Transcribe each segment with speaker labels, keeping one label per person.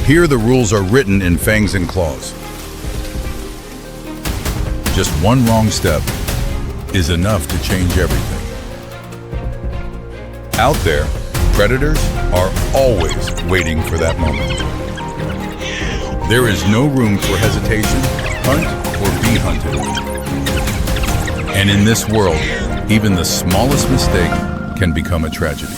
Speaker 1: Here the rules are written in fangs and claws. Just one wrong step is enough to change everything. Out there, predators are always waiting for that moment. There is no room for hesitation, hunt or be hunted. And in this world, even the smallest mistake can become a tragedy.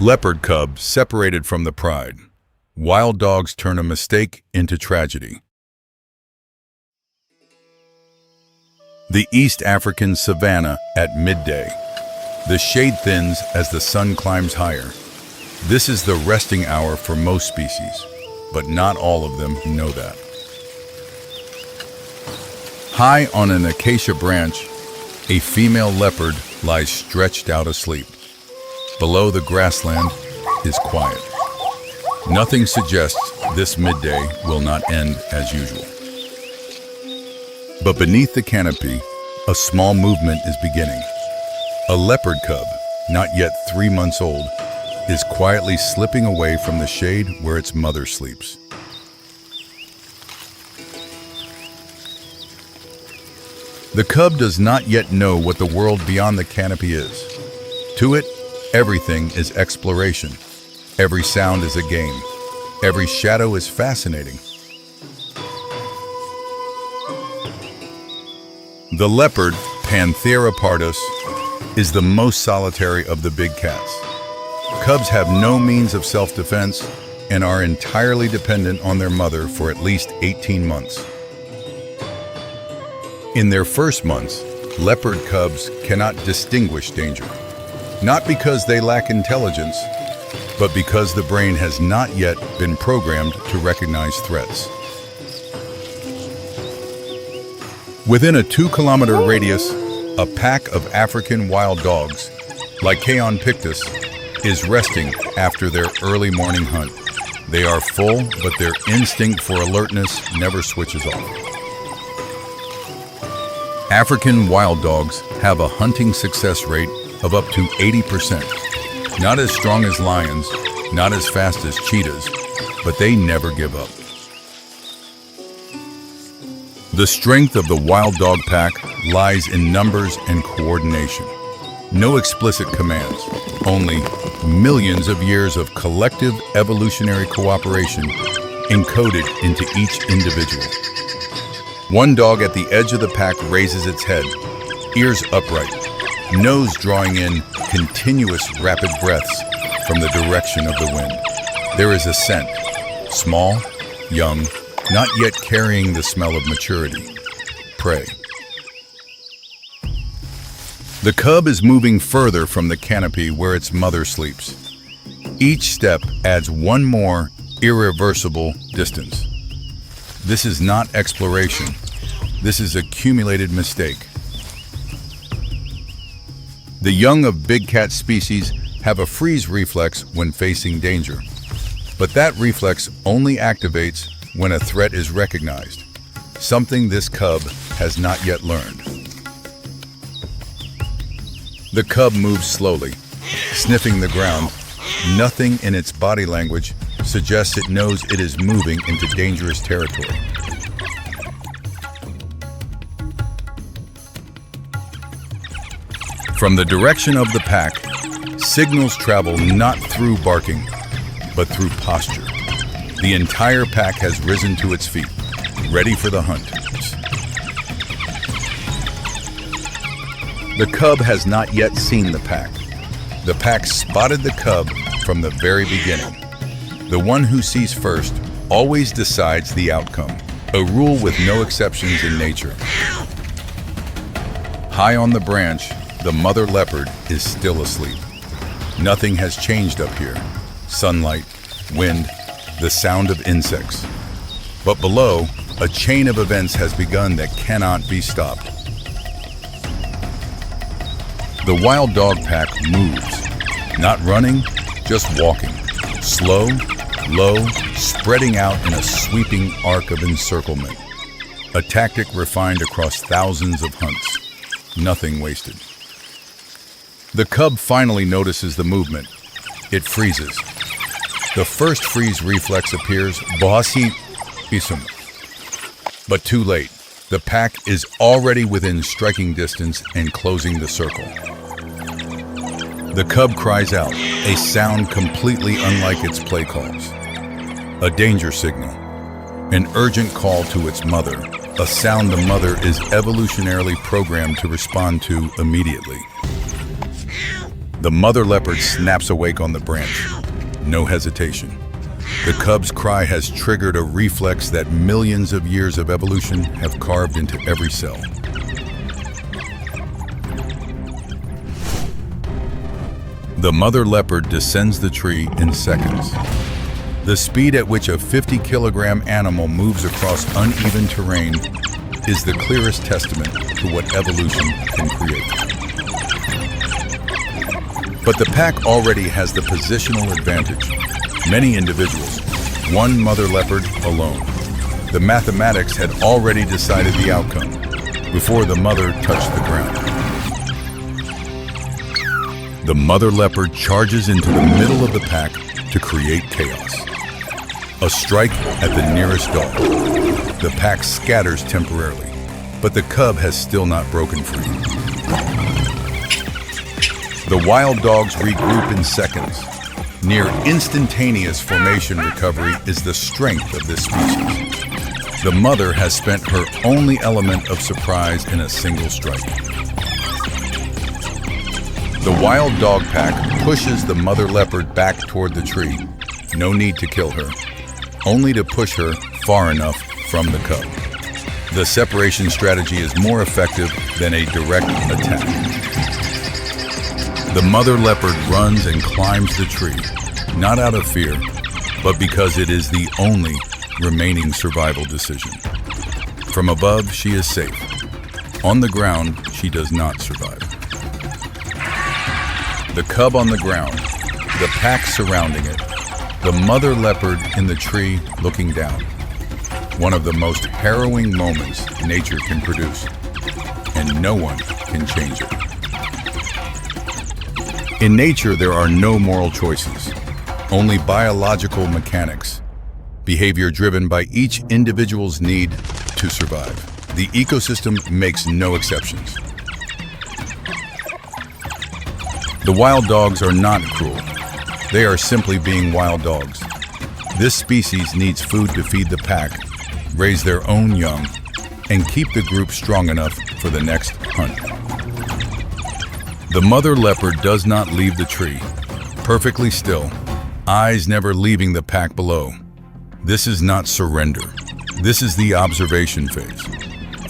Speaker 1: Leopard cub separated from the pride. Wild dogs turn a mistake into tragedy. The East African savanna at midday. The shade thins as the sun climbs higher. This is the resting hour for most species, but not all of them know that. High on an acacia branch, a female leopard lies stretched out asleep. Below, the grassland is quiet. Nothing suggests this midday will not end as usual. But beneath the canopy, a small movement is beginning. A leopard cub, not yet 3 months old, is quietly slipping away from the shade where its mother sleeps. The cub does not yet know what the world beyond the canopy is. To it, everything is exploration. Every sound is a game. Every shadow is fascinating. The leopard, Panthera pardus, is the most solitary of the big cats. Cubs have no means of self-defense and are entirely dependent on their mother for at least 18 months. In their first months, leopard cubs cannot distinguish danger. Not because they lack intelligence, but because the brain has not yet been programmed to recognize threats. Within a 2-kilometer radius, a pack of African wild dogs, Lycaon pictus, is resting after their early morning hunt. They are full, but their instinct for alertness never switches off. African wild dogs have a hunting success rate of up to 80%. Not as strong as lions, not as fast as cheetahs, but they never give up. The strength of the wild dog pack lies in numbers and coordination. No explicit commands, only millions of years of collective evolutionary cooperation encoded into each individual. One dog at the edge of the pack raises its head, ears upright, nose drawing in continuous rapid breaths from the direction of the wind. There is a scent, small, young, not yet carrying the smell of maturity, prey. The cub is moving further from the canopy where its mother sleeps. Each step adds one more irreversible distance. This is not exploration. This is accumulated mistake. The young of big cat species have a freeze reflex when facing danger, but that reflex only activates when a threat is recognized, something this cub has not yet learned. The cub moves slowly, sniffing the ground. Nothing in its body language suggests it knows it is moving into dangerous territory. From the direction of the pack, signals travel not through barking, but through posture. The entire pack has risen to its feet, ready for the hunt. The cub has not yet seen the pack. The pack spotted the cub from the very beginning. The one who sees first always decides the outcome, a rule with no exceptions in nature. High on the branch, the mother leopard is still asleep. Nothing has changed up here. Sunlight, wind, the sound of insects. But below, a chain of events has begun that cannot be stopped. The wild dog pack moves, not running, just walking, slow, low, spreading out in a sweeping arc of encirclement. A tactic refined across thousands of hunts. Nothing wasted. The cub finally notices the movement. It freezes. The first freeze reflex appears, Bohasi Isum. But too late. The pack is already within striking distance and closing the circle. The cub cries out, a sound completely unlike its play calls. A danger signal, an urgent call to its mother, a sound the mother is evolutionarily programmed to respond to immediately. The mother leopard snaps awake on the branch. No hesitation. The cub's cry has triggered a reflex that millions of years of evolution have carved into every cell. The mother leopard descends the tree in seconds. The speed at which a 50-kilogram animal moves across uneven terrain is the clearest testament to what evolution can create. But the pack already has the positional advantage. Many individuals, one mother leopard alone. The mathematics had already decided the outcome before the mother touched the ground. The mother leopard charges into the middle of the pack to create chaos. A strike at the nearest dog. The pack scatters temporarily, but the cub has still not broken free. The wild dogs regroup in seconds. Near instantaneous formation recovery is the strength of this species. The mother has spent her only element of surprise in a single strike. The wild dog pack pushes the mother leopard back toward the tree. No need to kill her, only to push her far enough from the cub. The separation strategy is more effective than a direct attack. The mother leopard runs and climbs the tree, not out of fear, but because it is the only remaining survival decision. From above, she is safe. On the ground, she does not survive. The cub on the ground, the pack surrounding it, the mother leopard in the tree looking down. One of the most harrowing moments nature can produce, and no one can change it. In nature, there are no moral choices, only biological mechanics, behavior driven by each individual's need to survive. The ecosystem makes no exceptions. The wild dogs are not cruel. They are simply being wild dogs. This species needs food to feed the pack, raise their own young, and keep the group strong enough for the next hunt. The mother leopard does not leave the tree, perfectly still, eyes never leaving the pack below. This is not surrender. This is the observation phase.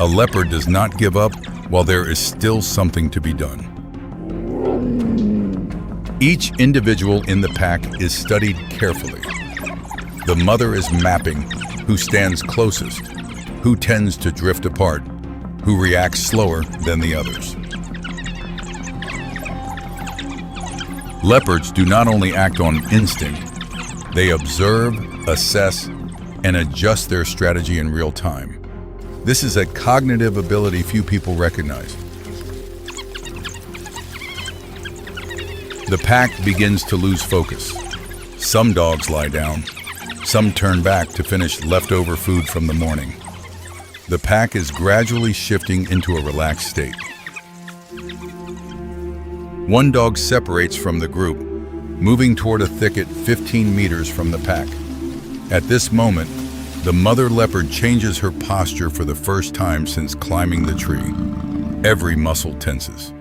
Speaker 1: A leopard does not give up while there is still something to be done. Each individual in the pack is studied carefully. The mother is mapping who stands closest, who tends to drift apart, who reacts slower than the others. Leopards do not only act on instinct, they observe, assess, and adjust their strategy in real time. This is a cognitive ability few people recognize. The pack begins to lose focus. Some dogs lie down. Some turn back to finish leftover food from the morning. The pack is gradually shifting into a relaxed state. One dog separates from the group, moving toward a thicket 15 meters from the pack. At this moment, the mother leopard changes her posture for the first time since climbing the tree. Every muscle tenses.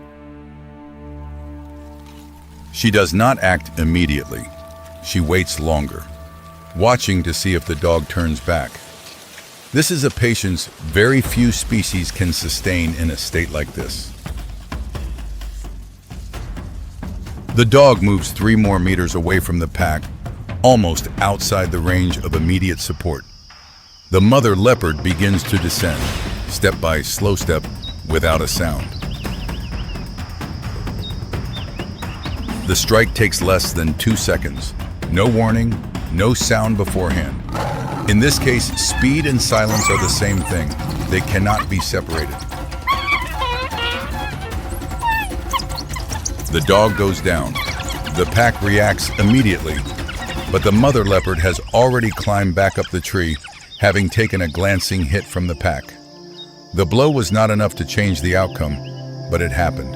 Speaker 1: She does not act immediately. She waits longer, watching to see if the dog turns back. This is a patience very few species can sustain in a state like this. The dog moves 3 more meters away from the pack, almost outside the range of immediate support. The mother leopard begins to descend, step by slow step, without a sound. The strike takes less than 2 seconds. No warning, no sound beforehand. In this case, speed and silence are the same thing. They cannot be separated. The dog goes down. The pack reacts immediately, but the mother leopard has already climbed back up the tree, having taken a glancing hit from the pack. The blow was not enough to change the outcome, but it happened.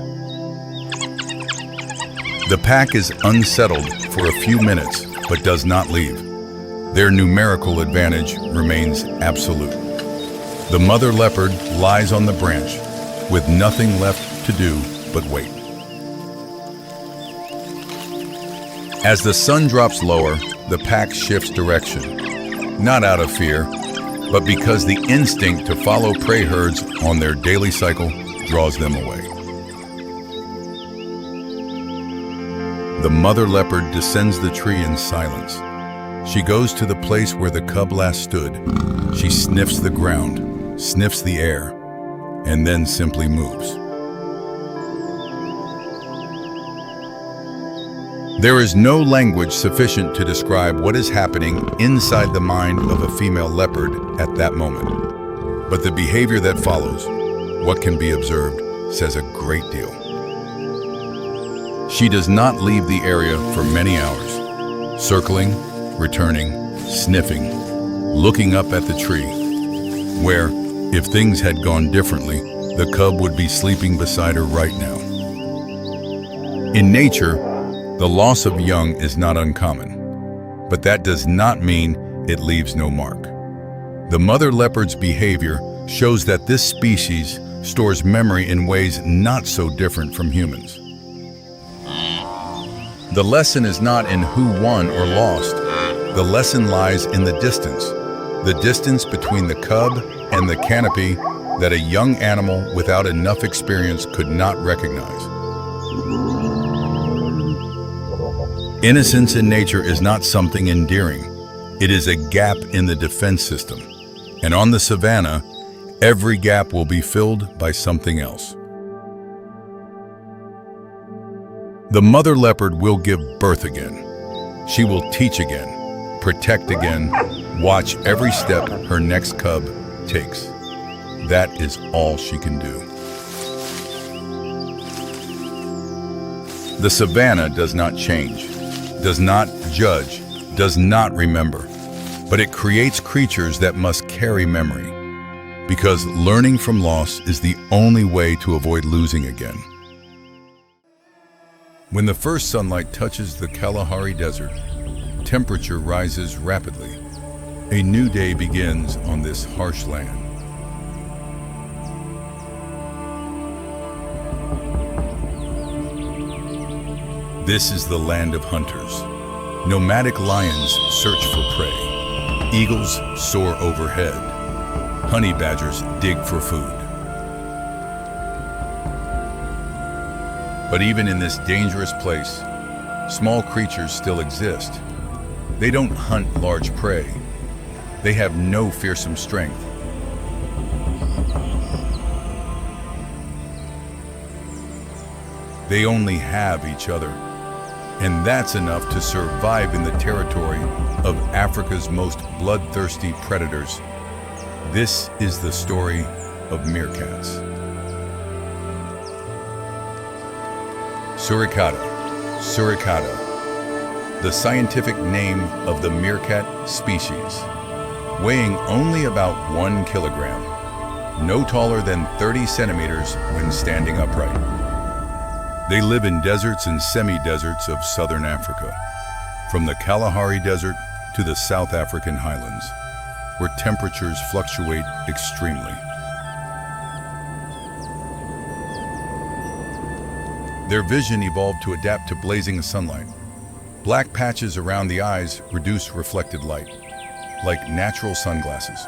Speaker 1: The pack is unsettled for a few minutes, but does not leave. Their numerical advantage remains absolute. The mother leopard lies on the branch, with nothing left to do but wait. As the sun drops lower, the pack shifts direction, not out of fear, but because the instinct to follow prey herds on their daily cycle draws them away. The mother leopard descends the tree in silence. She goes to the place where the cub last stood. She sniffs the ground, sniffs the air, and then simply moves. There is no language sufficient to describe what is happening inside the mind of a female leopard at that moment. But the behavior that follows, what can be observed, says a great deal. She does not leave the area for many hours, circling, returning, sniffing, looking up at the tree, where, if things had gone differently, the cub would be sleeping beside her right now. In nature, the loss of young is not uncommon, but that does not mean it leaves no mark. The mother leopard's behavior shows that this species stores memory in ways not so different from humans. The lesson is not in who won or lost. The lesson lies in the distance between the cub and the canopy that a young animal without enough experience could not recognize. Innocence in nature is not something endearing. It is a gap in the defense system. And on the savanna, every gap will be filled by something else. The mother leopard will give birth again. She will teach again, protect again, watch every step her next cub takes. That is all she can do. The savanna does not change, does not judge, does not remember, but it creates creatures that must carry memory, because learning from loss is the only way to avoid losing again. When the first sunlight touches the Kalahari Desert, temperature rises rapidly. A new day begins on this harsh land. This is the land of hunters. Nomadic lions search for prey. Eagles soar overhead. Honey badgers dig for food. But even in this dangerous place, small creatures still exist. They don't hunt large prey. They have no fearsome strength. They only have each other. And that's enough to survive in the territory of Africa's most bloodthirsty predators. This is the story of meerkats. Suricata, the scientific name of the meerkat species, weighing only about 1 kilogram, no taller than 30 centimeters when standing upright. They live in deserts and semi-deserts of southern Africa, from the Kalahari Desert to the South African highlands, where temperatures fluctuate extremely. Their vision evolved to adapt to blazing sunlight. Black patches around the eyes reduce reflected light, like natural sunglasses.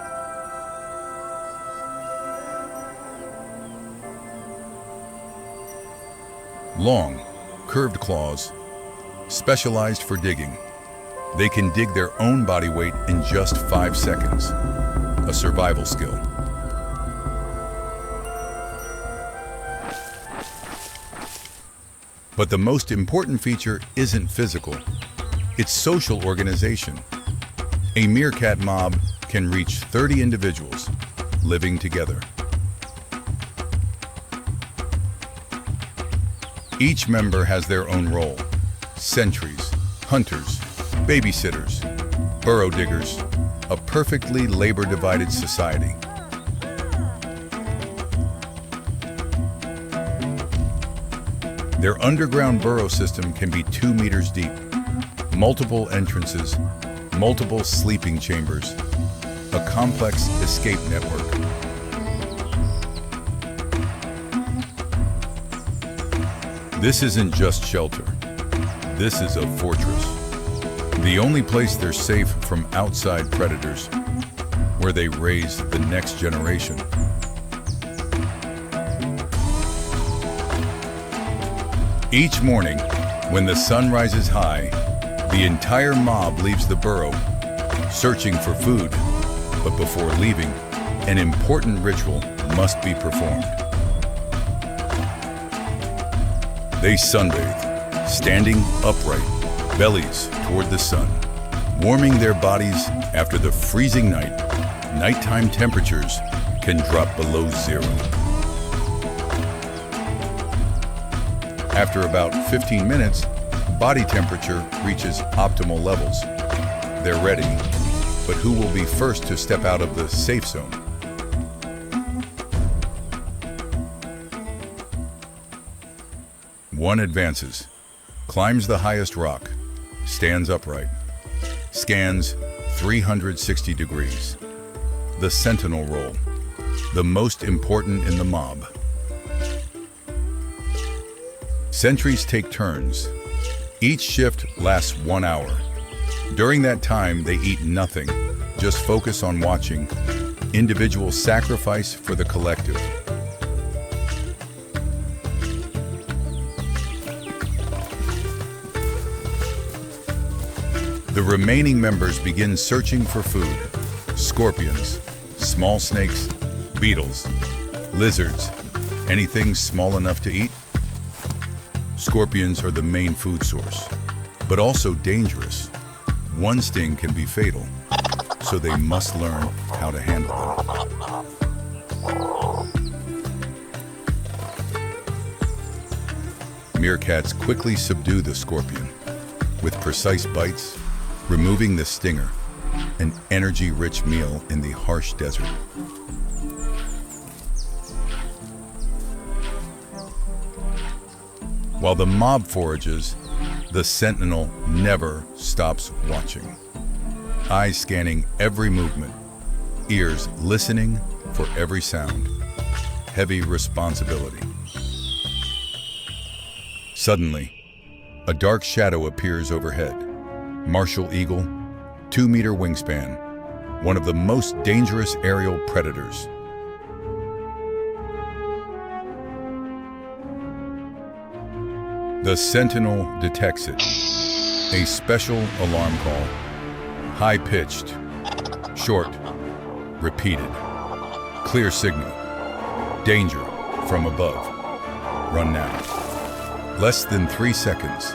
Speaker 1: Long, curved claws, specialized for digging. They can dig their own body weight in just 5 seconds, a survival skill. But the most important feature isn't physical, it's social organization. A meerkat mob can reach 30 individuals living together. Each member has their own role: sentries, hunters, babysitters, burrow diggers, a perfectly labor-divided society. Their underground burrow system can be 2 meters deep, multiple entrances, multiple sleeping chambers, a complex escape network. This isn't just shelter. This is a fortress. The only place they're safe from outside predators, where they raise the next generation. Each morning, when the sun rises high, the entire mob leaves the burrow, searching for food. But before leaving, an important ritual must be performed. They sunbathe, standing upright, bellies toward the sun, warming their bodies after the freezing night. Nighttime temperatures can drop below 0. After about 15 minutes, body temperature reaches optimal levels. They're ready, but who will be first to step out of the safe zone? One advances, climbs the highest rock, stands upright, scans 360 degrees. The sentinel role, the most important in the mob. Sentries take turns. Each shift lasts 1 hour. During that time, they eat nothing, just focus on watching. Individual sacrifice for the collective. The remaining members begin searching for food. Scorpions, small snakes, beetles, lizards, anything small enough to eat. Scorpions are the main food source, but also dangerous. One sting can be fatal, so they must learn how to handle them. Meerkats quickly subdue the scorpion with precise bites, removing the stinger, an energy-rich meal in the harsh desert. While the mob forages, the sentinel never stops watching. Eyes scanning every movement, ears listening for every sound. Heavy responsibility. Suddenly, a dark shadow appears overhead. Martial eagle, 2-meter wingspan, one of the most dangerous aerial predators. The sentinel detects it. A special alarm call. High-pitched, short, repeated. Clear signal. Danger from above. Run now. Less than 3 seconds.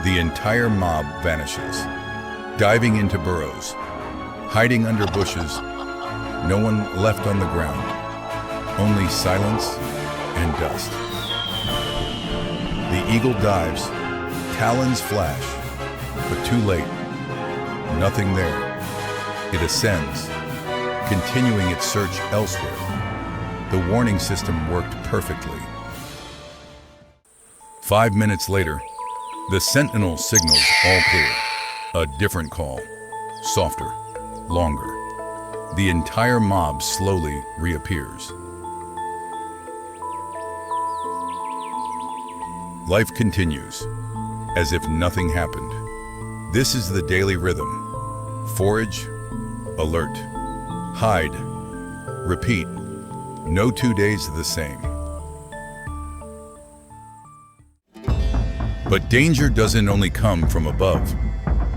Speaker 1: The entire mob vanishes, diving into burrows, hiding under bushes, no one left on the ground, only silence and dust. The eagle dives, talons flash, but too late, nothing there. It ascends, continuing its search elsewhere. The warning system worked perfectly. 5 minutes later, the sentinel signals all clear. A different call, softer, longer. The entire mob slowly reappears. Life continues, as if nothing happened. This is the daily rhythm. Forage, alert, hide, repeat. No 2 days the same. But danger doesn't only come from above.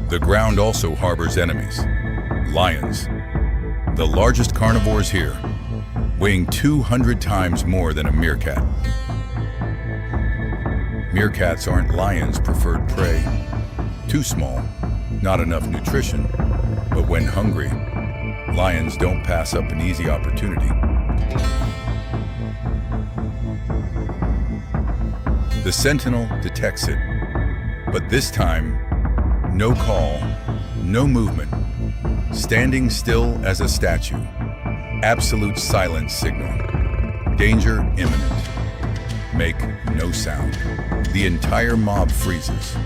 Speaker 1: The ground also harbors enemies. Lions, the largest carnivores here, weighing 200 times more than a meerkat. Meerkats aren't lions' preferred prey. Too small, not enough nutrition, but when hungry, lions don't pass up an easy opportunity. The sentinel detects it, but this time, no call, no movement, standing still as a statue. Absolute silence signal. Danger imminent. Make no sound. The entire mob freezes.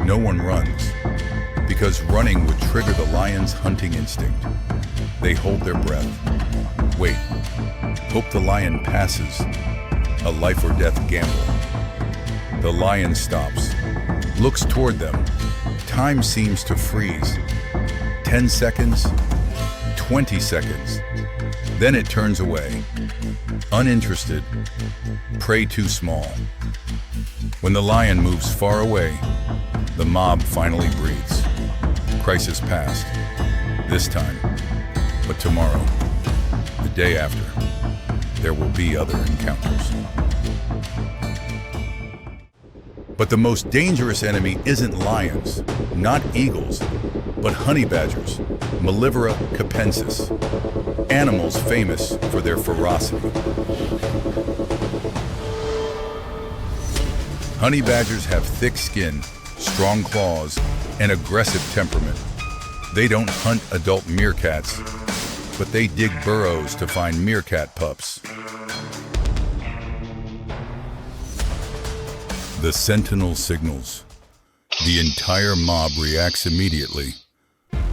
Speaker 1: No one runs, because running would trigger the lion's hunting instinct. They hold their breath. Wait. Hope the lion passes. A life or death gamble. The lion stops, looks toward them. Time seems to freeze. 10 seconds, 20 seconds. Then it turns away. Uninterested. Prey too small. When the lion moves far away, the mob finally breathes. Crisis past. This time. But tomorrow, the day after, there will be other encounters. But the most dangerous enemy isn't lions, not eagles, but honey badgers, Mellivora capensis, animals famous for their ferocity. Honey badgers have thick skin, strong claws, and aggressive temperament. They don't hunt adult meerkats, but they dig burrows to find meerkat pups. The sentinel signals. The entire mob reacts immediately,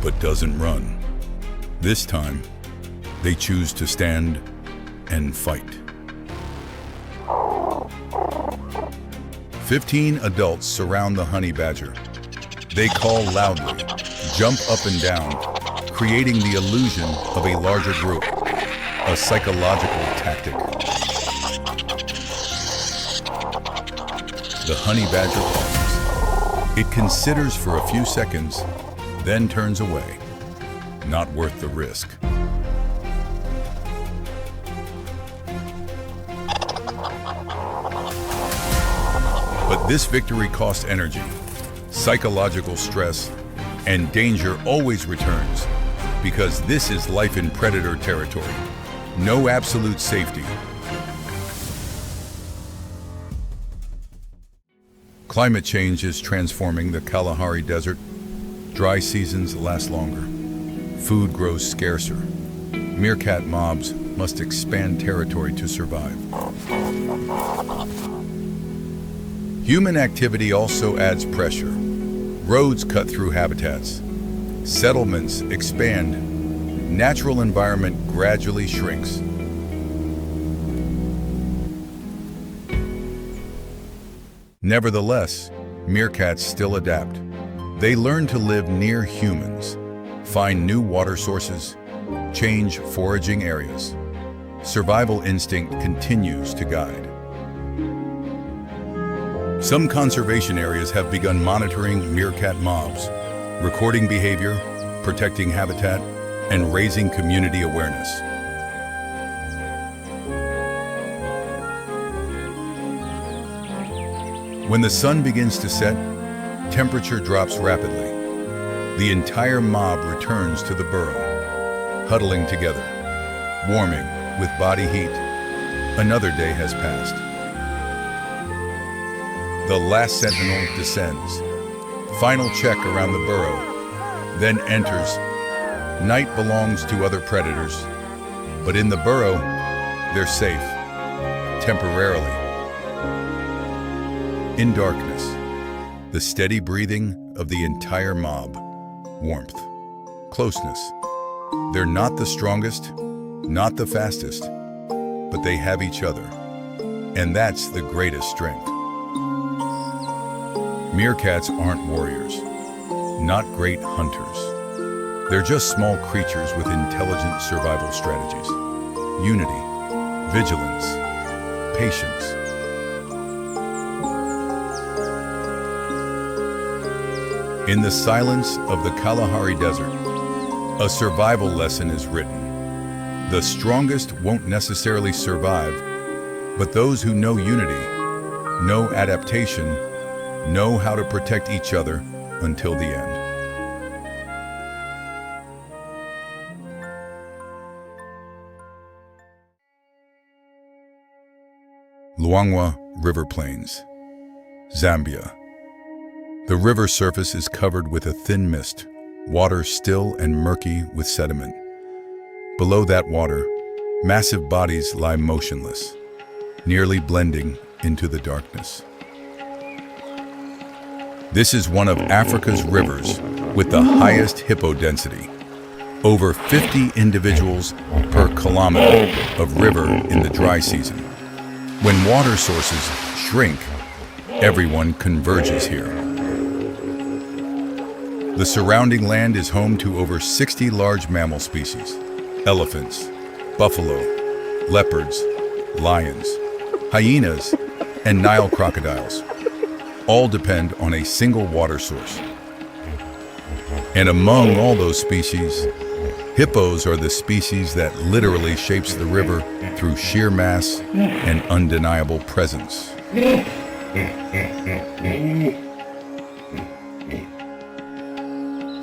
Speaker 1: but doesn't run. This time, they choose to stand and fight. 15 adults surround the honey badger. They call loudly, jump up and down, creating the illusion of a larger group, a psychological tactic. The honey badger pauses. It considers for a few seconds, then turns away. Not worth the risk. But this victory costs energy, psychological stress, and danger always returns, because this is life in predator territory. No absolute safety. Climate change is transforming the Kalahari Desert. Dry seasons last longer. Food grows scarcer. Meerkat mobs must expand territory to survive. Human activity also adds pressure. Roads cut through habitats. Settlements expand. Natural environment gradually shrinks. Nevertheless, meerkats still adapt. They learn to live near humans, find new water sources, change foraging areas. Survival instinct continues to guide. Some conservation areas have begun monitoring meerkat mobs, recording behavior, protecting habitat, and raising community awareness. When the sun begins to set, temperature drops rapidly. The entire mob returns to the burrow, huddling together, warming with body heat. Another day has passed. The last sentinel descends. Final check around the burrow, then enters. Night belongs to other predators, but in the burrow, they're safe, temporarily. In darkness, the steady breathing of the entire mob. Warmth, closeness. They're not the strongest, not the fastest, but they have each other. And that's the greatest strength. Meerkats aren't warriors, not great hunters. They're just small creatures with intelligent survival strategies. Unity, vigilance, patience. In the silence of the Kalahari Desert, a survival lesson is written. The strongest won't necessarily survive, but those who know unity, know adaptation, know how to protect each other until the end. Luangwa River Plains, Zambia. The river surface is covered with a thin mist, water still and murky with sediment. Below that water, massive bodies lie motionless, nearly blending into the darkness. This is one of Africa's rivers with the highest hippo density, over 50 individuals per kilometer of river in the dry season. When water sources shrink, everyone converges here. The surrounding land is home to over 60 large mammal species: elephants, buffalo, leopards, lions, hyenas, and Nile crocodiles. All depend on a single water source. And among all those species, hippos are the species that literally shapes the river through sheer mass and undeniable presence.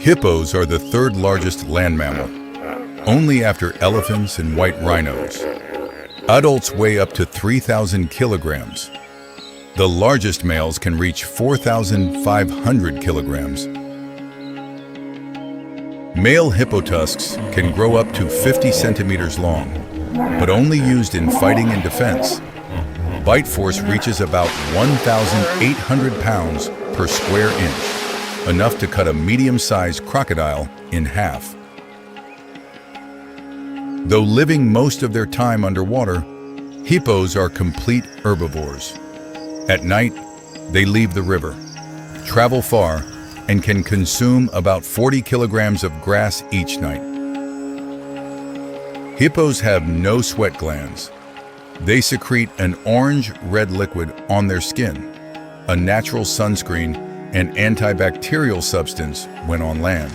Speaker 1: Hippos are the third largest land mammal, only after elephants and white rhinos. Adults weigh up to 3,000 kilograms. The largest males can reach 4,500 kilograms. Male hippo tusks can grow up to 50 centimeters long, but only used in fighting and defense. Bite force reaches about 1,800 pounds per square inch, enough to cut a medium-sized crocodile in half. Though living most of their time underwater, hippos are complete herbivores. At night, they leave the river, travel far, and can consume about 40 kilograms of grass each night. Hippos have no sweat glands. They secrete an orange-red liquid on their skin, a natural sunscreen and antibacterial substance when on land.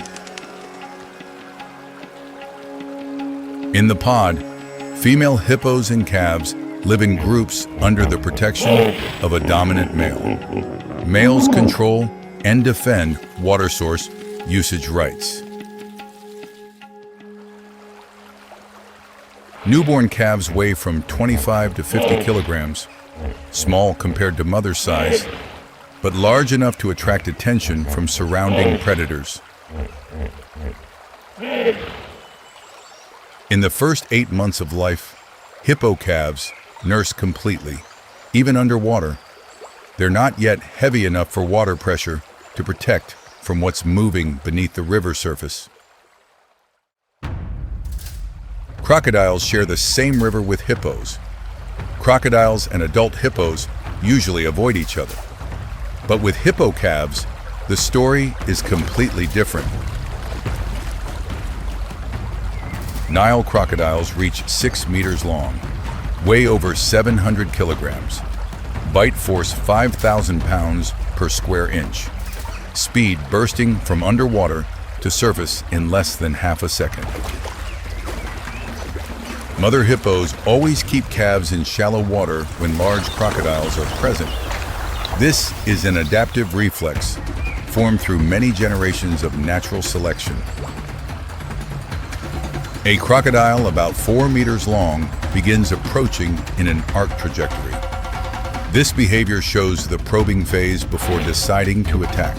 Speaker 1: In the pod, female hippos and calves live in groups under the protection of a dominant male. Males control and defend water source usage rights. Newborn calves weigh from 25 to 50 kilograms, small compared to mother size, but large enough to attract attention from surrounding predators. In the first 8 months of life, hippo calves nurse completely, even underwater. They're not yet heavy enough for water pressure to protect from what's moving beneath the river surface. Crocodiles share the same river with hippos. Crocodiles and adult hippos usually avoid each other. But with hippo calves, the story is completely different. Nile crocodiles reach 6 meters long, weigh over 700 kilograms, bite force 5,000 pounds per square inch, speed bursting from underwater to surface in less than half a second. Mother hippos always keep calves in shallow water when large crocodiles are present. This is an adaptive reflex formed through many generations of natural selection. A crocodile about 4 meters long begins approaching in an arc trajectory. This behavior shows the probing phase before deciding to attack.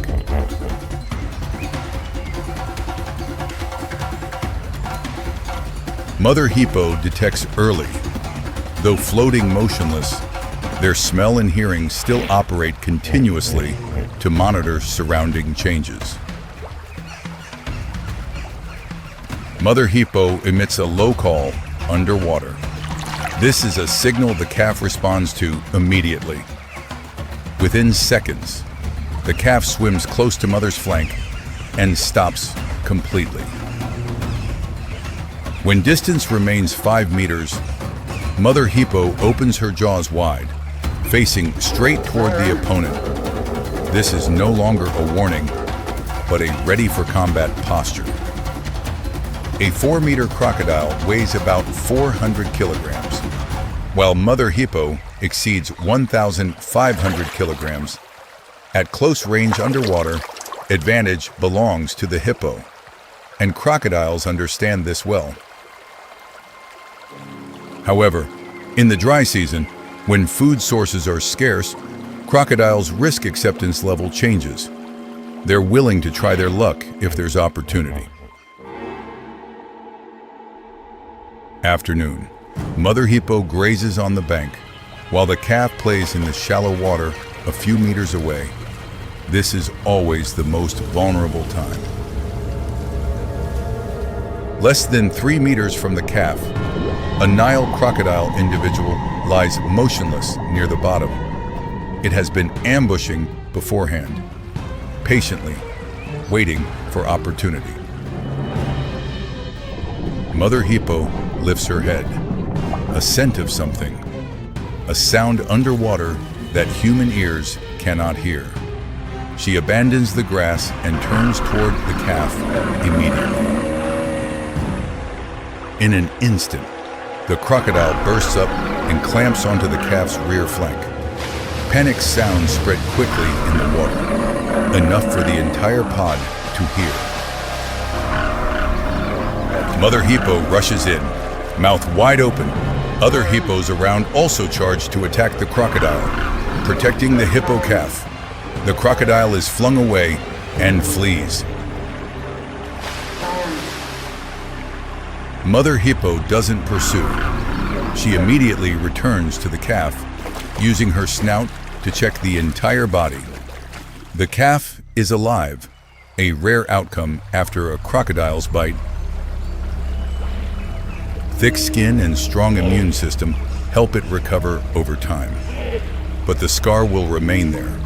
Speaker 1: Mother hippo detects early. Though floating motionless, their smell and hearing still operate continuously to monitor surrounding changes. Mother hippo emits a low call underwater. This is a signal the calf responds to immediately. Within seconds, the calf swims close to mother's flank and stops completely. When distance remains 5 meters, Mother hippo opens her jaws wide, facing straight toward the opponent. This is no longer a warning. but a ready-for-combat posture. A 4-meter crocodile weighs about 400 kilograms, while mother hippo exceeds 1,500 kilograms. At close range underwater, advantage belongs to the hippo, and crocodiles understand this well. However, in the dry season, when food sources are scarce, crocodiles' risk acceptance level changes. They're willing to try their luck if there's opportunity. Afternoon. Mother hippo grazes on the bank, while the calf plays in the shallow water a few meters away. This is always the most vulnerable time. Less than 3 meters from the calf, a Nile crocodile individual lies motionless near the bottom. It has been ambushing beforehand, patiently waiting for opportunity. Mother hippo lifts her head, a scent of something, a sound underwater that human ears cannot hear. She abandons the grass and turns toward the calf immediately. In an instant, the crocodile bursts up and clamps onto the calf's rear flank. Panic sounds spread quickly in the water, enough for the entire pod to hear. Mother hippo rushes in, mouth wide open. Other hippos around also charge to attack the crocodile, protecting the hippo calf. The crocodile is flung away and flees. Mother hippo doesn't pursue. She immediately returns to the calf, using her snout to check the entire body. The calf is alive, a rare outcome after a crocodile's bite. Thick skin and strong immune system help it recover over time. But the scar will remain there,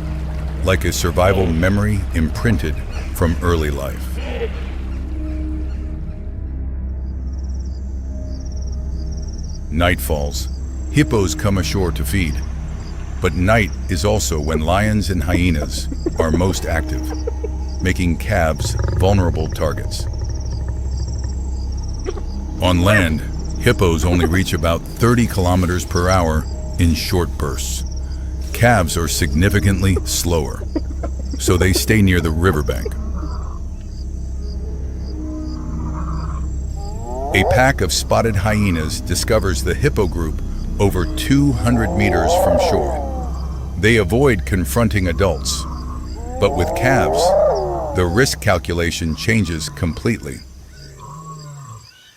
Speaker 1: like a survival memory imprinted from early life. Night falls. Hippos come ashore to feed. But night is also when lions and hyenas are most active, making calves vulnerable targets. On land, hippos only reach about 30 kilometers per hour in short bursts. Calves are significantly slower, so they stay near the riverbank. A pack of spotted hyenas discovers the hippo group over 200 meters from shore. They avoid confronting adults, but with calves, the risk calculation changes completely.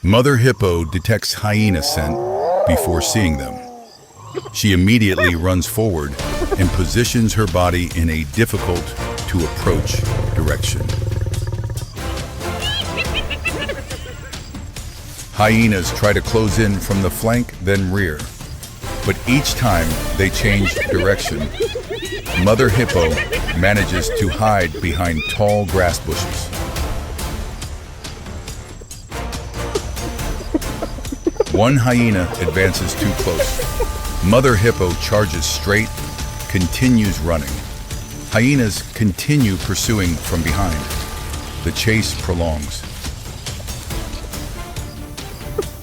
Speaker 1: Mother hippo detects hyena scent before seeing them. She immediately runs forward and positions her body in a difficult to approach direction. Hyenas try to close in from the flank, then rear. But each time they change direction, Mother hippo manages to hide behind tall grass bushes. One hyena advances too close. Mother hippo charges straight, continues running. Hyenas continue pursuing from behind. The chase prolongs.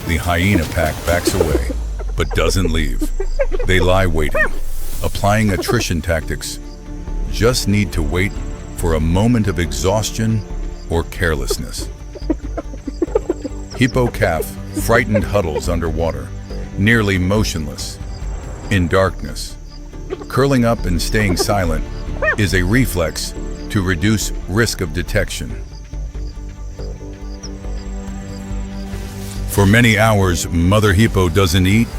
Speaker 1: The hyena pack backs away, but doesn't leave. They lie waiting, applying attrition tactics. Just need to wait for a moment of exhaustion or carelessness. Hippo calf frightened huddles underwater, nearly motionless. In darkness, curling up and staying silent is a reflex to reduce risk of detection. For many hours, Mother hippo doesn't eat,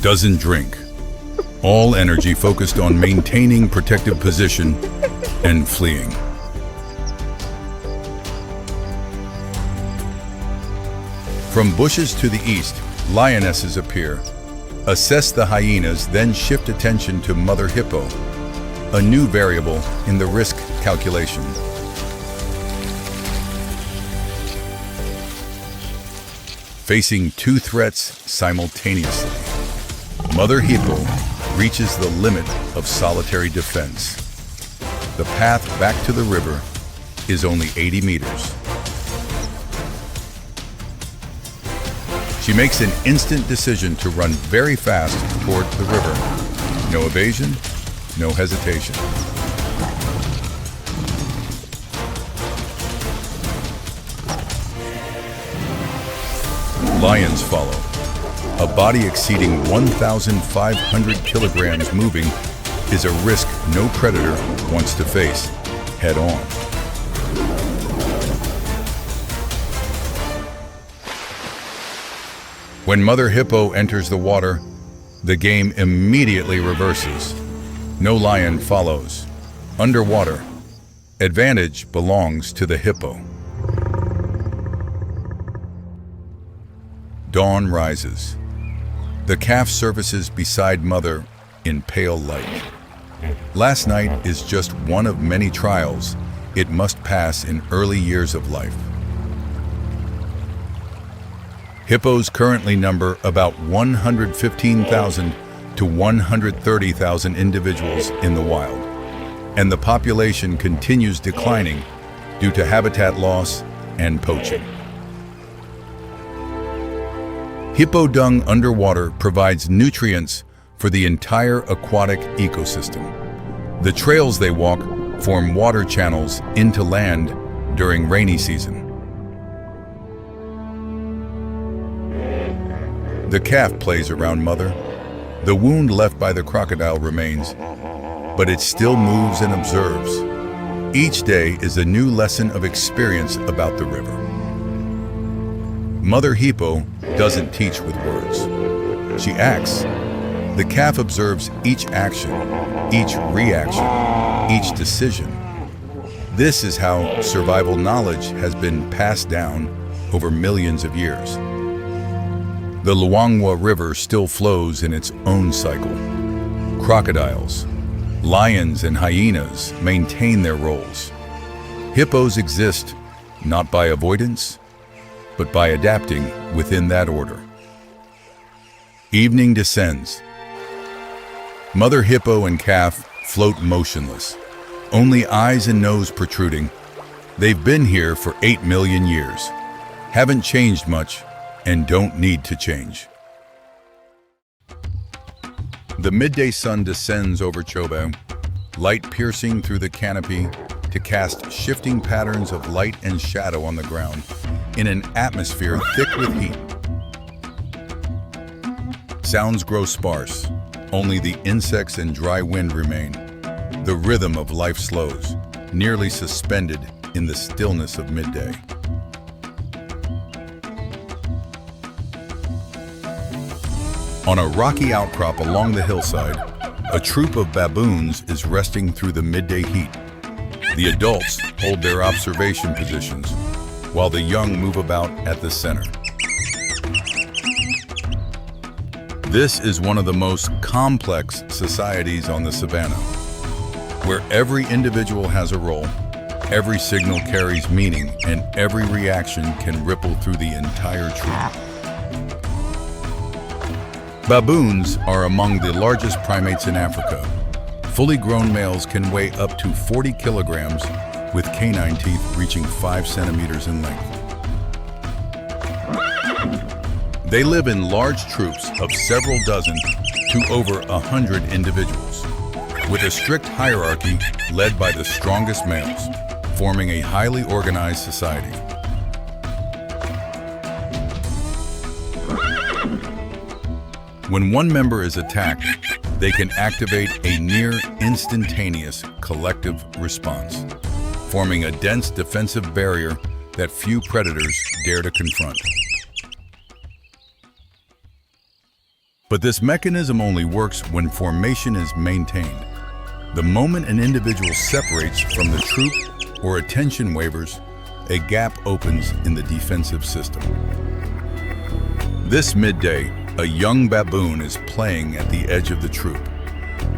Speaker 1: doesn't drink. All energy focused on maintaining protective position and fleeing. From bushes to the east, lionesses appear. Assess the hyenas, then shift attention to Mother hippo, a new variable in the risk calculation. Facing two threats simultaneously, Mother hippo reaches the limit of solitary defense. The path back to the river is only 80 meters. She makes an instant decision to run very fast toward the river. No evasion, no hesitation. Lions follow. A body exceeding 1,500 kilograms moving is a risk no predator wants to face head on. When Mother Hippo enters the water, the game immediately reverses. No lion follows. Underwater, advantage belongs to the hippo. Dawn rises. The calf surfaces beside Mother in pale light. Last night is just one of many trials it must pass in early years of life. Hippos currently number about 115,000 to 130,000 individuals in the wild, and the population continues declining due to habitat loss and poaching. Hippo dung underwater provides nutrients for the entire aquatic ecosystem. The trails they walk form water channels into land during rainy season. The calf plays around Mother. The wound left by the crocodile remains, but it still moves and observes. Each day is a new lesson of experience about the river. Mother Hippo doesn't teach with words. She acts. The calf observes each action, each reaction, each decision. This is how survival knowledge has been passed down over millions of years. The Luangwa River still flows in its own cycle. Crocodiles, lions, and hyenas maintain their roles. Hippos exist not by avoidance, but by adapting within that order. Evening descends. Mother Hippo and calf float motionless, only eyes and nose protruding. They've been here for 8 million years, haven't changed much, and don't need to change. The midday sun descends over Chobe, light piercing through the canopy to cast shifting patterns of light and shadow on the ground in an atmosphere thick with heat. Sounds grow sparse, only the insects and dry wind remain. The rhythm of life slows, nearly suspended in the stillness of midday. On a rocky outcrop along the hillside, a troop of baboons is resting through the midday heat. The adults hold their observation positions, while the young move about at the center. This is one of the most complex societies on the Savanna, where every individual has a role, every signal carries meaning, and every reaction can ripple through the entire troop. Baboons are among the largest primates in Africa. Fully grown males can weigh up to 40 kilograms, with canine teeth reaching 5 centimeters in length. They live in large troops of several dozen to over 100 individuals, with a strict hierarchy led by the strongest males, forming a highly organized society. When one member is attacked, they can activate a near instantaneous collective response, forming a dense defensive barrier that few predators dare to confront. But this mechanism only works when formation is maintained. The moment an individual separates from the troop or attention wavers, a gap opens in the defensive system. This midday, a young baboon is playing at the edge of the troop.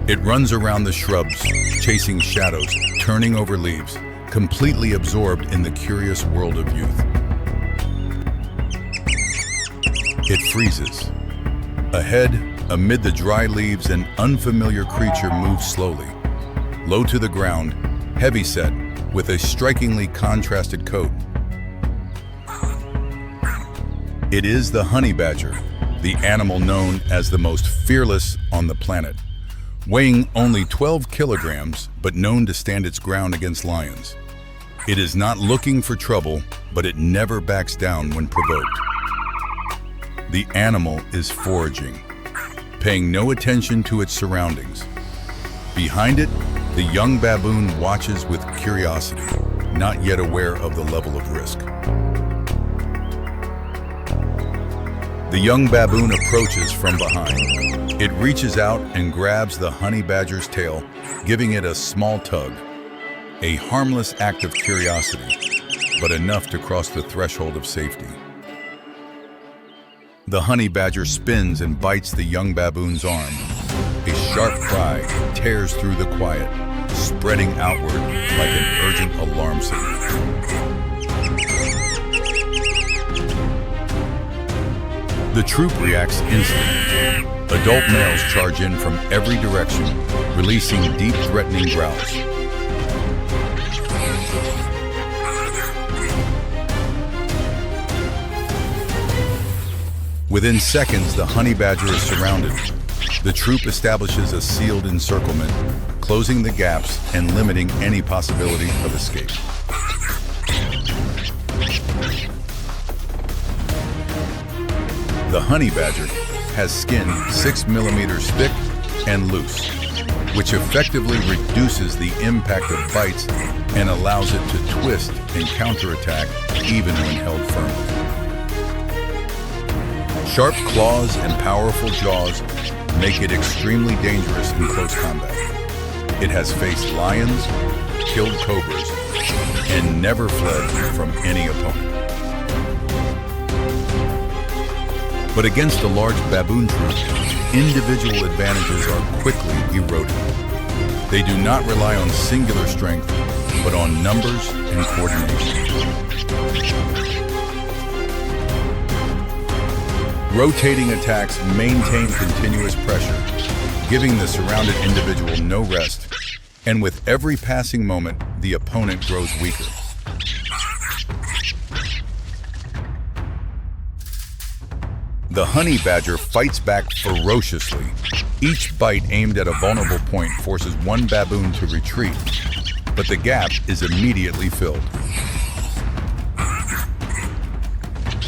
Speaker 1: It runs around the shrubs, chasing shadows, turning over leaves, completely absorbed in the curious world of youth. It freezes. Ahead, amid the dry leaves, an unfamiliar creature moves slowly, low to the ground, heavy-set, with a strikingly contrasted coat. It is the honey badger, the animal known as the most fearless on the planet. Weighing only 12 kilograms, but known to stand its ground against lions. It is not looking for trouble, but it never backs down when provoked. The animal is foraging, paying no attention to its surroundings. Behind it, the young baboon watches with curiosity, not yet aware of the level of risk. The young baboon approaches from behind. It reaches out and grabs the honey badger's tail, giving it a small tug. A harmless act of curiosity, but enough to cross the threshold of safety. The honey badger spins and bites the young baboon's arm. A sharp cry tears through the quiet, spreading outward like an urgent alarm signal. The troop reacts instantly. Adult males charge in from every direction, releasing deep, threatening growls. Within seconds, the honey badger is surrounded. The troop establishes a sealed encirclement, closing the gaps and limiting any possibility of escape. The honey badger has skin 6 millimeters thick and loose, which effectively reduces the impact of bites and allows it to twist and counterattack even when held firmly. Sharp claws and powerful jaws make it extremely dangerous in close combat. It has faced lions, killed cobras, and never fled from any opponent. But against a large baboon troop, individual advantages are quickly eroded. They do not rely on singular strength, but on numbers and coordination. Rotating attacks maintain continuous pressure, giving the surrounded individual no rest, and with every passing moment, the opponent grows weaker. The honey badger fights back ferociously. Each bite aimed at a vulnerable point forces one baboon to retreat, but the gap is immediately filled.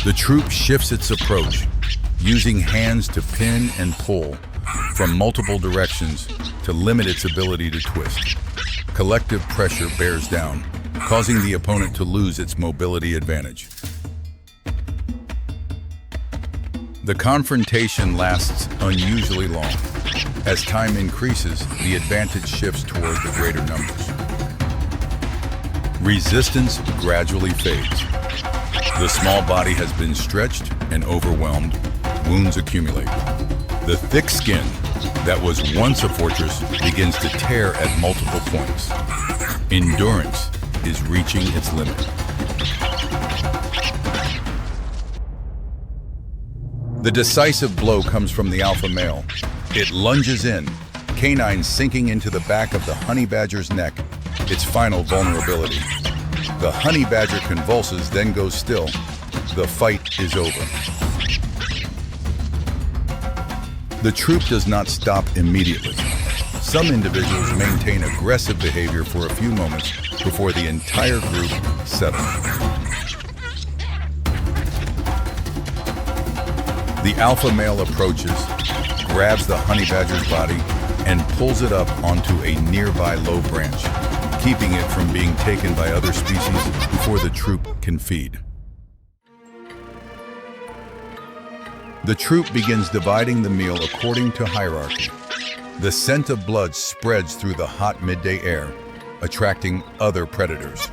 Speaker 1: The troop shifts its approach, using hands to pin and pull from multiple directions to limit its ability to twist. Collective pressure bears down, causing the opponent to lose its mobility advantage. The confrontation lasts unusually long. As time increases, the advantage shifts toward the greater numbers. Resistance gradually fades. The small body has been stretched and overwhelmed. Wounds accumulate. The thick skin that was once a fortress begins to tear at multiple points. Endurance is reaching its limit. The decisive blow comes from the alpha male. It lunges in, canines sinking into the back of the honey badger's neck, its final vulnerability. The honey badger convulses, then goes still. The fight is over. The troop does not stop immediately. Some individuals maintain aggressive behavior for a few moments before the entire group settles. The alpha male approaches, grabs the honey badger's body, and pulls it up onto a nearby low branch, keeping it from being taken by other species before the troop can feed. The troop begins dividing the meal according to hierarchy. The scent of blood spreads through the hot midday air, attracting other predators.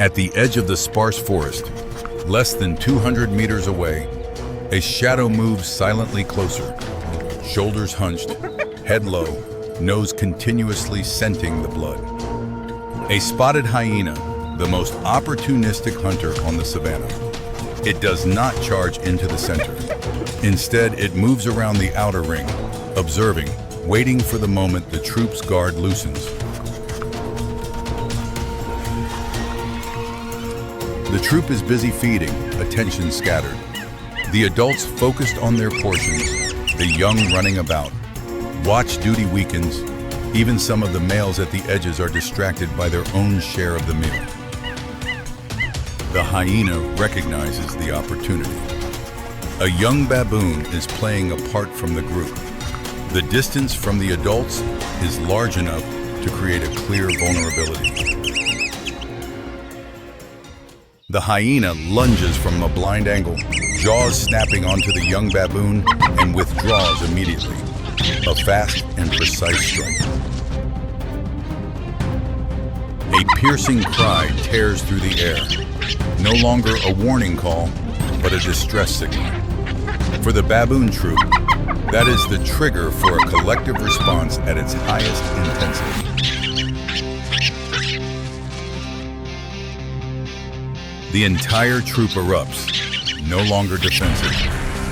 Speaker 1: At the edge of the sparse forest, less than 200 meters away, a shadow moves silently closer, shoulders hunched, head low, nose continuously scenting the blood. A spotted hyena, the most opportunistic hunter on the savanna. It does not charge into the center. Instead, it moves around the outer ring, observing, waiting for the moment the troop's guard loosens. The troop is busy feeding, attention scattered. The adults focused on their portions, the young running about. Watch duty weakens. Even some of the males at the edges are distracted by their own share of the meal. The hyena recognizes the opportunity. A young baboon is playing apart from the group. The distance from the adults is large enough to create a clear vulnerability. The hyena lunges from a blind angle, jaws snapping onto the young baboon, and withdraws immediately. A fast and precise strike. A piercing cry tears through the air. No longer a warning call, but a distress signal. For the baboon troop, that is the trigger for a collective response at its highest intensity. The entire troop erupts, no longer defensive.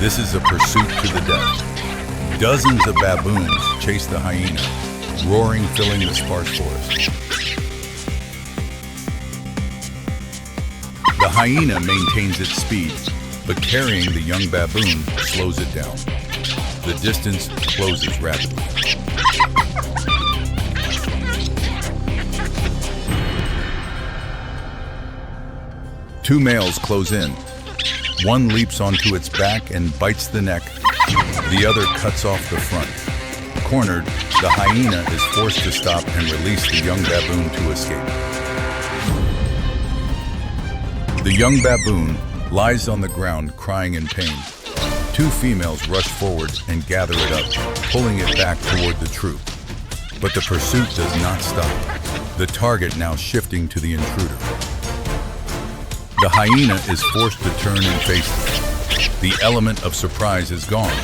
Speaker 1: This is a pursuit to the death. Dozens of baboons chase the hyena, roaring, filling the sparse forest. The hyena maintains its speed, but carrying the young baboon slows it down. The distance closes rapidly. Two males close in. One leaps onto its back and bites the neck. The other cuts off the front. Cornered, the hyena is forced to stop and release the young baboon to escape. The young baboon lies on the ground, crying in pain. Two females rush forward and gather it up, pulling it back toward the troop. But the pursuit does not stop, the target now shifting to the intruder. The hyena is forced to turn and face them. The element of surprise is gone.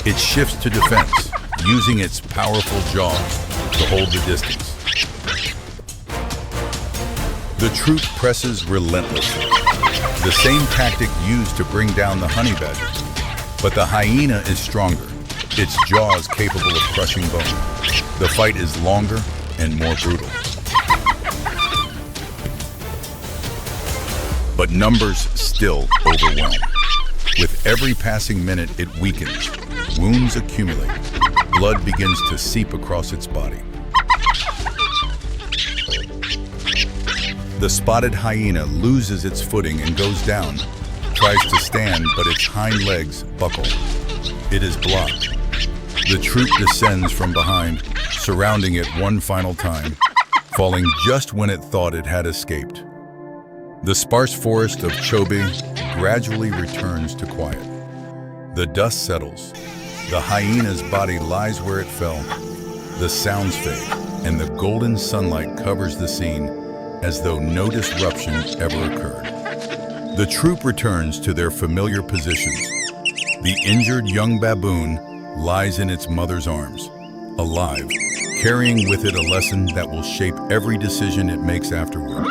Speaker 1: It shifts to defense, using its powerful jaws to hold the distance. The troop presses relentlessly, the same tactic used to bring down the honey badger. But the hyena is stronger, its jaws capable of crushing bone. The fight is longer and more brutal. But numbers still overwhelm. With every passing minute, it weakens. Wounds accumulate. Blood begins to seep across its body. The spotted hyena loses its footing and goes down. Tries to stand, but its hind legs buckle. It is blocked. The troop descends from behind, surrounding it one final time, falling just when it thought it had escaped. The sparse forest of Chobe gradually returns to quiet. The dust settles. The hyena's body lies where it fell. The sounds fade, and the golden sunlight covers the scene as though no disruption ever occurred. The troop returns to their familiar positions. The injured young baboon lies in its mother's arms, alive, carrying with it a lesson that will shape every decision it makes afterward.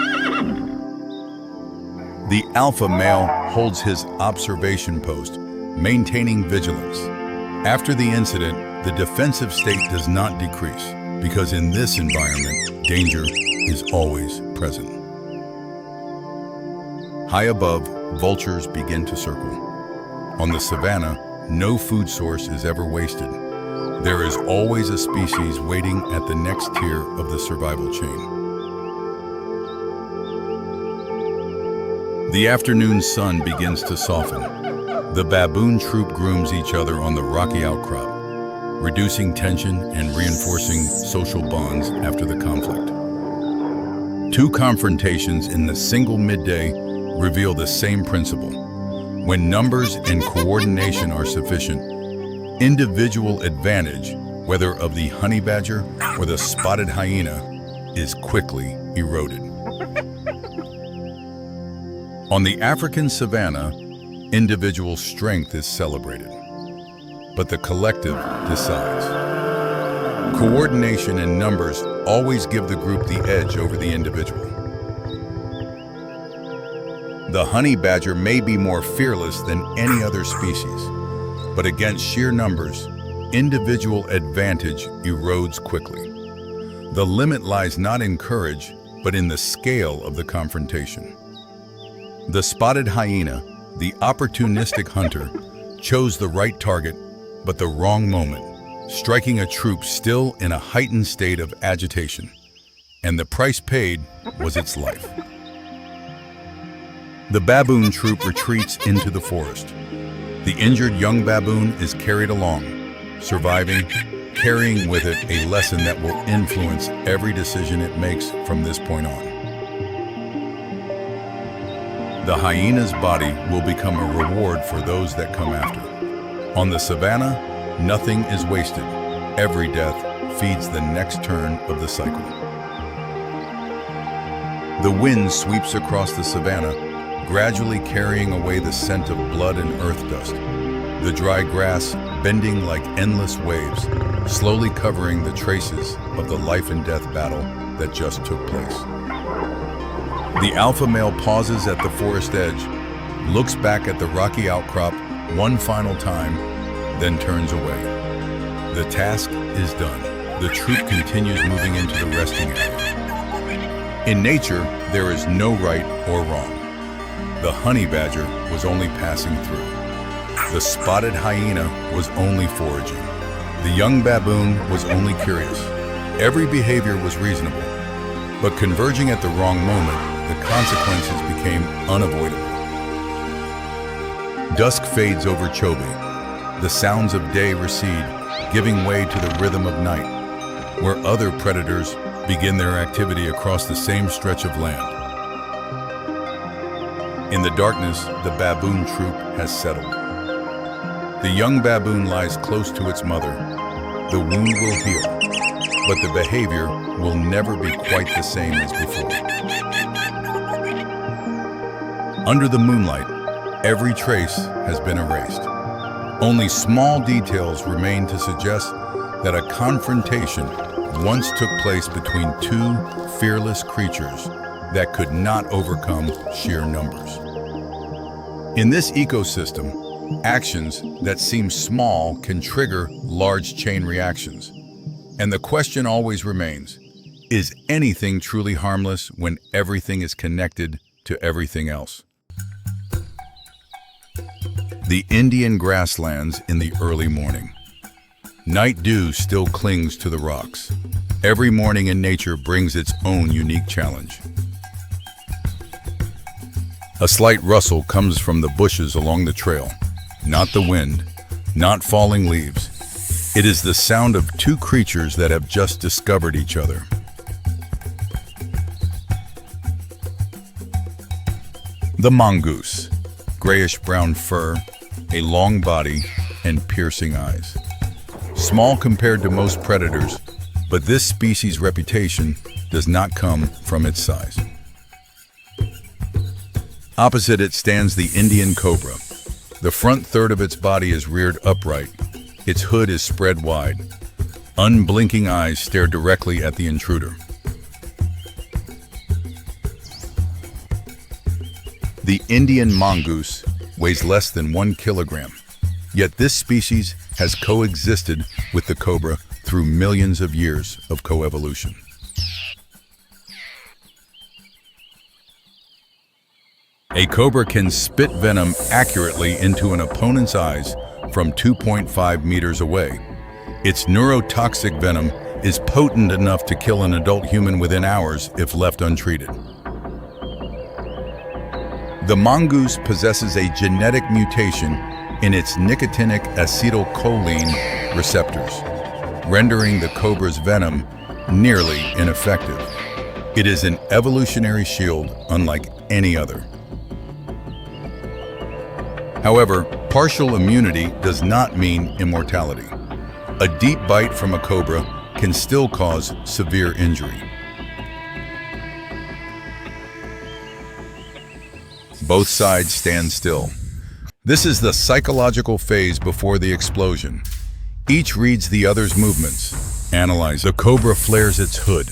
Speaker 1: The alpha male holds his observation post, maintaining vigilance. After the incident, the defensive state does not decrease, because in this environment, danger is always present. High above, vultures begin to circle. On the savanna, no food source is ever wasted. There is always a species waiting at the next tier of the survival chain. The afternoon sun begins to soften. The baboon troop grooms each other on the rocky outcrop, reducing tension and reinforcing social bonds after the conflict. Two confrontations in the single midday reveal the same principle. When numbers and coordination are sufficient, individual advantage, whether of the honey badger or the spotted hyena, is quickly eroded. On the African savanna, individual strength is celebrated, but the collective decides. Coordination and numbers always give the group the edge over the individual. The honey badger may be more fearless than any other species, but against sheer numbers, individual advantage erodes quickly. The limit lies not in courage, but in the scale of the confrontation. The spotted hyena, the opportunistic hunter, chose the right target, but the wrong moment, striking a troop still in a heightened state of agitation. And the price paid was its life. The baboon troop retreats into the forest. The injured young baboon is carried along, surviving, carrying with it a lesson that will influence every decision it makes from this point on. The hyena's body will become a reward for those that come after. On the savanna, nothing is wasted. Every death feeds the next turn of the cycle. The wind sweeps across the savanna, gradually carrying away the scent of blood and earth dust. The dry grass bending like endless waves, slowly covering the traces of the life and death battle that just took place. The alpha male pauses at the forest edge, looks back at the rocky outcrop one final time, then turns away. The task is done. The troop continues moving into the resting area. In nature, there is no right or wrong. The honey badger was only passing through. The spotted hyena was only foraging. The young baboon was only curious. Every behavior was reasonable, but converging at the wrong moment, the consequences became unavoidable. Dusk fades over Chobe. The sounds of day recede, giving way to the rhythm of night, where other predators begin their activity across the same stretch of land. In the darkness, the baboon troop has settled. The young baboon lies close to its mother. The wound will heal, but the behavior will never be quite the same as before. Under the moonlight, every trace has been erased. Only small details remain to suggest that a confrontation once took place between two fearless creatures that could not overcome sheer numbers. In this ecosystem, actions that seem small can trigger large chain reactions. And the question always remains, is anything truly harmless when everything is connected to everything else? The Indian grasslands in the early morning. Night dew still clings to the rocks. Every morning in nature brings its own unique challenge. A slight rustle comes from the bushes along the trail. Not the wind, not falling leaves. It is the sound of two creatures that have just discovered each other. The mongoose, grayish-brown fur, a long body, and piercing eyes. Small compared to most predators, but this species' reputation does not come from its size. Opposite it stands the Indian cobra. The front third of its body is reared upright. Its hood is spread wide. Unblinking eyes stare directly at the intruder. The Indian mongoose weighs less than 1 kilogram, yet this species has coexisted with the cobra through millions of years of coevolution. A cobra can spit venom accurately into an opponent's eyes from 2.5 meters away. Its neurotoxic venom is potent enough to kill an adult human within hours if left untreated. The mongoose possesses a genetic mutation in its nicotinic acetylcholine receptors, rendering the cobra's venom nearly ineffective. It is an evolutionary shield unlike any other. However, partial immunity does not mean immortality. A deep bite from a cobra can still cause severe injury. Both sides stand still. This is the psychological phase before the explosion. Each reads the other's movements. Analyze. The cobra flares its hood.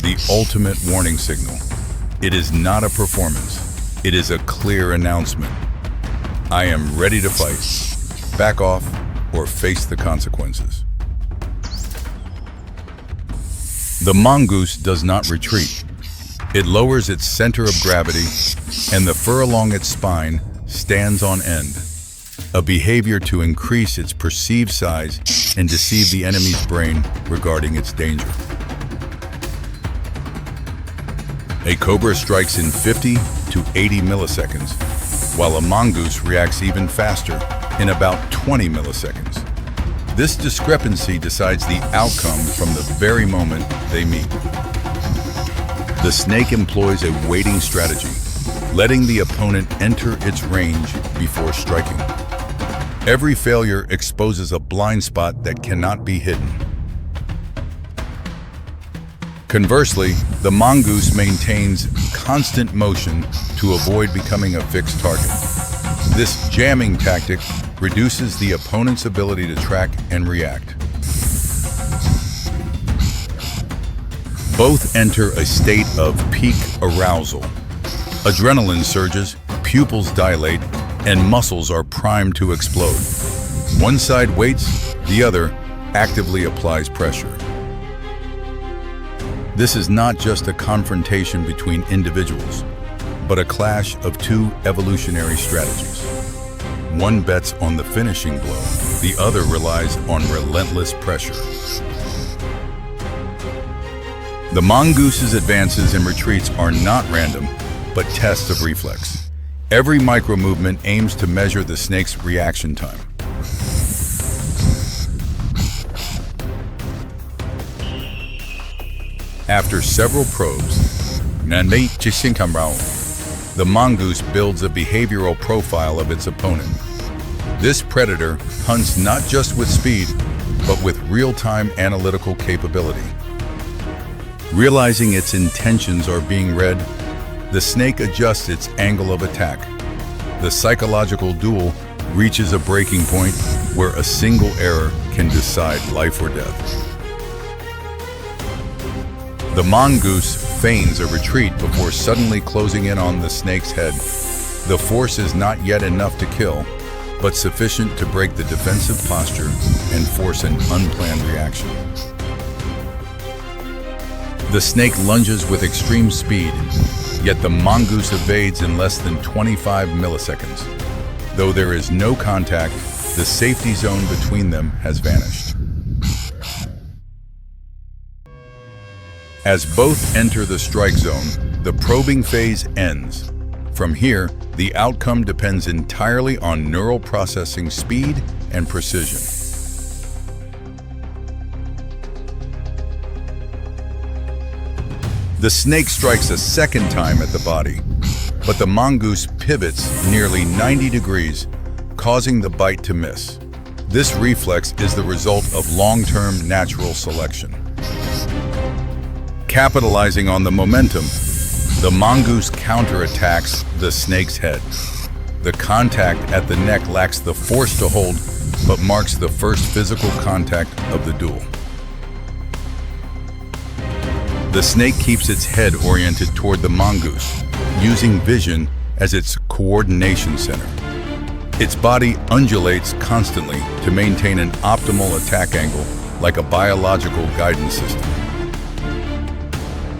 Speaker 1: The ultimate warning signal. It is not a performance. It is a clear announcement. I am ready to fight. Back off. or face the consequences. The mongoose does not retreat. It lowers its center of gravity, and the fur along its spine stands on end, a behavior to increase its perceived size and deceive the enemy's brain regarding its danger. A cobra strikes in 50 to 80 milliseconds, while a mongoose reacts even faster in about 20 milliseconds. This discrepancy decides the outcome from the very moment they meet. The snake employs a waiting strategy, letting the opponent enter its range before striking. Every failure exposes a blind spot that cannot be hidden. Conversely, the mongoose maintains constant motion to avoid becoming a fixed target. This jamming tactic reduces the opponent's ability to track and react. Both enter a state of peak arousal. Adrenaline surges, pupils dilate, and muscles are primed to explode. One side waits, the other actively applies pressure. This is not just a confrontation between individuals, but a clash of two evolutionary strategies. One bets on the finishing blow, the other relies on relentless pressure. The mongoose's advances and retreats are not random, but tests of reflex. Every micro-movement aims to measure the snake's reaction time. After several probes, the mongoose builds a behavioral profile of its opponent. This predator hunts not just with speed, but with real-time analytical capability. Realizing its intentions are being read, the snake adjusts its angle of attack. The psychological duel reaches a breaking point where a single error can decide life or death. The mongoose feigns a retreat before suddenly closing in on the snake's head. The force is not yet enough to kill, but sufficient to break the defensive posture and force an unplanned reaction. The snake lunges with extreme speed, yet the mongoose evades in less than 25 milliseconds. Though there is no contact, the safety zone between them has vanished. As both enter the strike zone, the probing phase ends. From here, the outcome depends entirely on neural processing speed and precision. The snake strikes a second time at the body, but the mongoose pivots nearly 90 degrees, causing the bite to miss. This reflex is the result of long-term natural selection. Capitalizing on the momentum, the mongoose counterattacks the snake's head. The contact at the neck lacks the force to hold, but marks the first physical contact of the duel. The snake keeps its head oriented toward the mongoose, using vision as its coordination center. Its body undulates constantly to maintain an optimal attack angle, like a biological guidance system.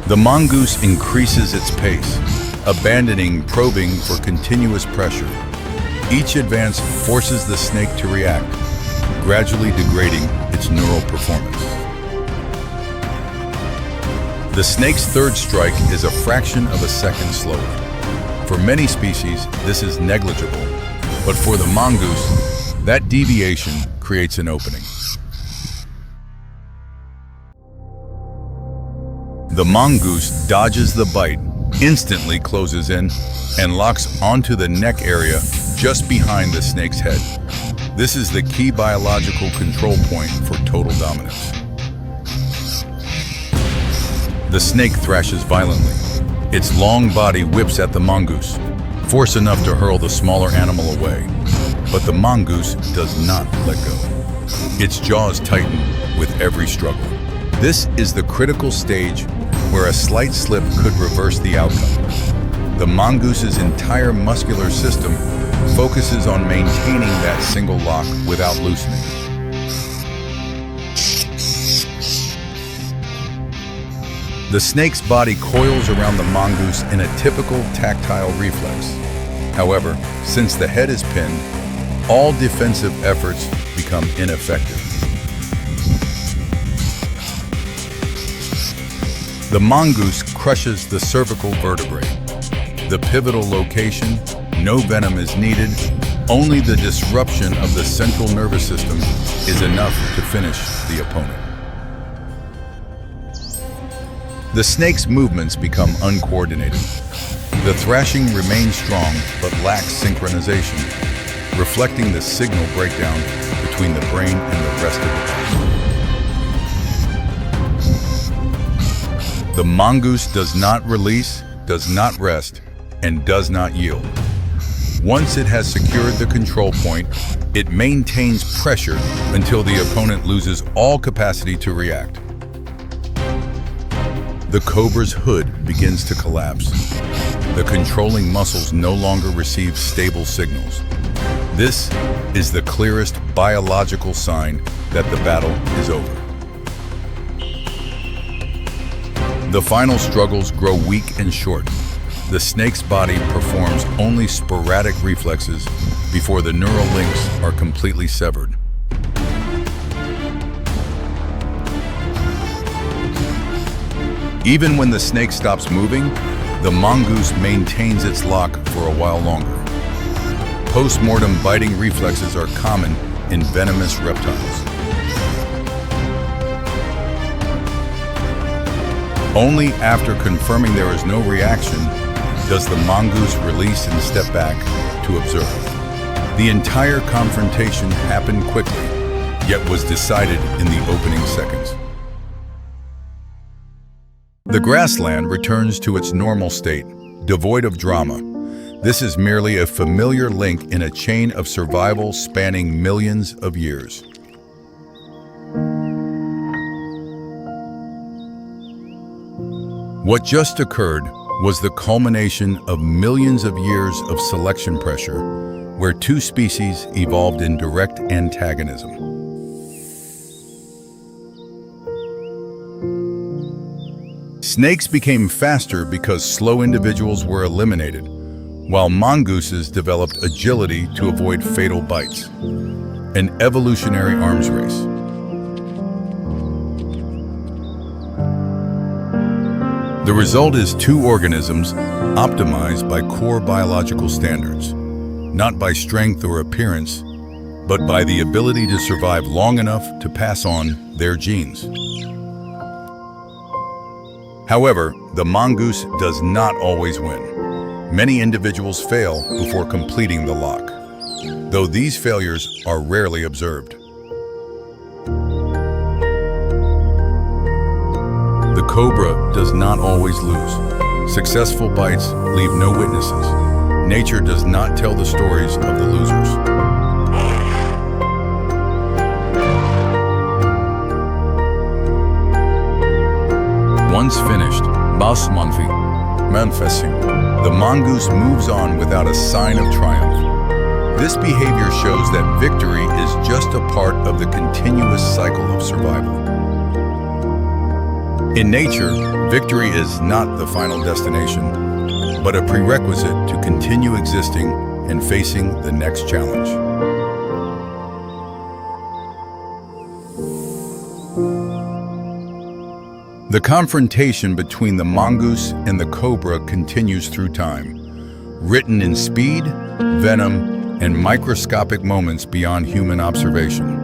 Speaker 1: The mongoose increases its pace, abandoning probing for continuous pressure. Each advance forces the snake to react, gradually degrading its neural performance. The snake's third strike is a fraction of a second slower. For many species, this is negligible, but for the mongoose, that deviation creates an opening. The mongoose dodges the bite, instantly closes in, and locks onto the neck area just behind the snake's head. This is the key biological control point for total dominance. The snake thrashes violently. Its long body whips at the mongoose, force enough to hurl the smaller animal away. But the mongoose does not let go. Its jaws tighten with every struggle. This is the critical stage where a slight slip could reverse the outcome. The mongoose's entire muscular system focuses on maintaining that single lock without loosening. The snake's body coils around the mongoose in a typical tactile reflex. However, since the head is pinned, all defensive efforts become ineffective. The mongoose crushes the cervical vertebrae. The pivotal location, no venom is needed, only the disruption of the central nervous system is enough to finish the opponent. The snake's movements become uncoordinated. The thrashing remains strong but lacks synchronization, reflecting the signal breakdown between the brain and the rest of the body. The mongoose does not release, does not rest, and does not yield. Once it has secured the control point, it maintains pressure until the opponent loses all capacity to react. The cobra's hood begins to collapse. The controlling muscles no longer receive stable signals. This is the clearest biological sign that the battle is over. The final struggles grow weak and short. The snake's body performs only sporadic reflexes before the neural links are completely severed. Even when the snake stops moving, the mongoose maintains its lock for a while longer. Post-mortem biting reflexes are common in venomous reptiles. Only after confirming there is no reaction does the mongoose release and step back to observe. The entire confrontation happened quickly, yet was decided in the opening seconds. The grassland returns to its normal state, devoid of drama. This is merely a familiar link in a chain of survival spanning millions of years. What just occurred was the culmination of millions of years of selection pressure, where two species evolved in direct antagonism. Snakes became faster because slow individuals were eliminated, while mongooses developed agility to avoid fatal bites. An evolutionary arms race. The result is two organisms optimized by core biological standards, not by strength or appearance, but by the ability to survive long enough to pass on their genes. However, the mongoose does not always win. Many individuals fail before completing the lock, though these failures are rarely observed. The cobra does not always lose. Successful bites leave no witnesses. Nature does not tell the stories of the losers. Once finished, the mongoose moves on without a sign of triumph. This behavior shows that victory is just a part of the continuous cycle of survival. In nature, victory is not the final destination, but a prerequisite to continue existing and facing the next challenge. The confrontation between the mongoose and the cobra continues through time, written in speed, venom, and microscopic moments beyond human observation.